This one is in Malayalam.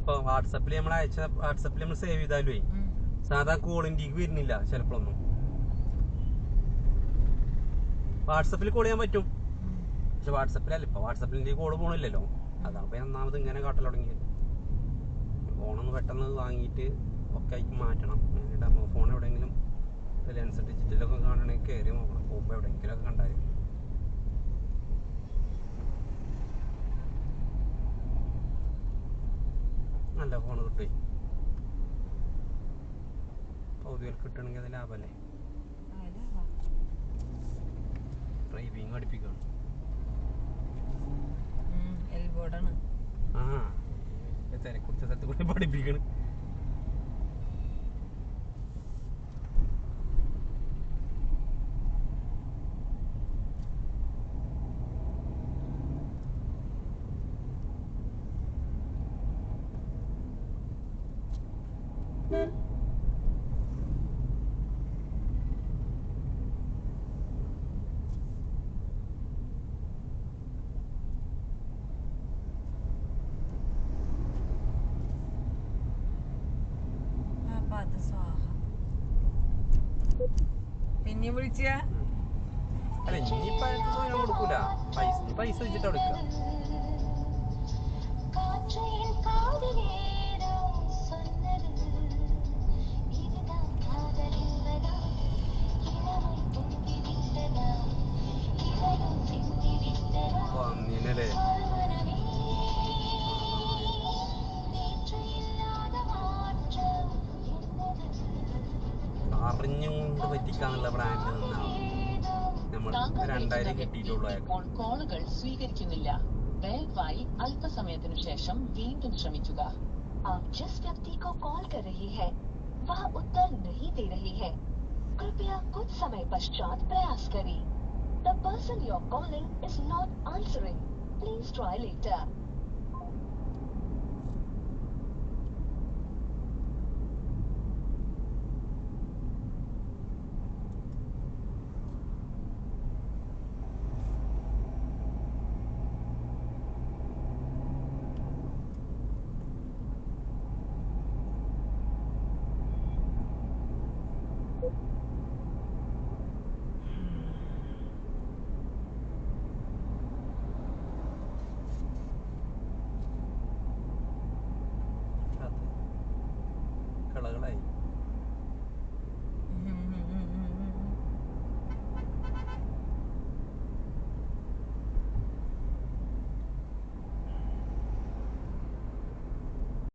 ഇപ്പൊ വാട്സപ്പിൽ നമ്മൾ അയച്ച വാട്സപ്പിൽ നമ്മൾ സേവ് ചെയ്താലേ സാധാ കോളിന്റേക്ക് വരുന്നില്ല ചിലപ്പോഴൊന്നും. വാട്സപ്പിൽ കോൾ ചെയ്യാൻ പറ്റും, പക്ഷെ വാട്സപ്പിലല്ല. ഇപ്പൊ വാട്സപ്പിൽ കോള് പോണില്ലല്ലോ. അതാണ് ഇപ്പൊ ഒന്നാമത് ഇങ്ങനെ കാട്ടൽ തുടങ്ങിയത്. ഫോണൊന്ന് പെട്ടെന്ന് വാങ്ങിയിട്ട് ഒക്കെ ആയിട്ട് മാറ്റണം. ഡെമോ ഫോൺ എവിടെയെങ്കിലും റിലയൻസ് ഡിജിറ്റലൊക്കെ കാണണമെങ്കിൽ കയറി നോക്കണം. പോകുമ്പോൾ എവിടെയെങ്കിലും ഒക്കെ കണ്ടാലും നല്ല ഫോൺ കിട്ടും. പൗതിയിൽ കിട്ടണമെങ്കിൽ അത് ലാഭമല്ലേ. ഡ്രൈവിങ് പഠിപ്പിക്കണം. ആ തിരക്കുറിച്ച സ്ഥലത്ത് കൂടെ പഠിപ്പിക്കണം. പിന്നെ വിളിച്ച അല്ല ഇനിയിപ്പോ ഞാൻ കൊടുക്കൂല. പൈസ വെച്ചിട്ട് കൊടുക്കുക. അങ്ങനല്ലേ അറിഞ്ഞുകൊണ്ട് പറ്റിക്കാന്നുള്ള ബ്രാൻഡിൽ നിന്നാണ് നമ്മൾ 2000 കിട്ടിയിട്ടുള്ളൂ. കോളുകൾ സ്വീകരിക്കുന്നില്ല. ദയവായി അല്പസമയത്തിനു ശേഷം വീണ്ടും ശ്രമിക്കുക. आप जिस व्यक्ति को कॉल कर रही है वह उत्तर नहीं दे रही है. कृपया कुछ समय पश्चात प्रयास करें. The person you're calling is not answering. Please try later.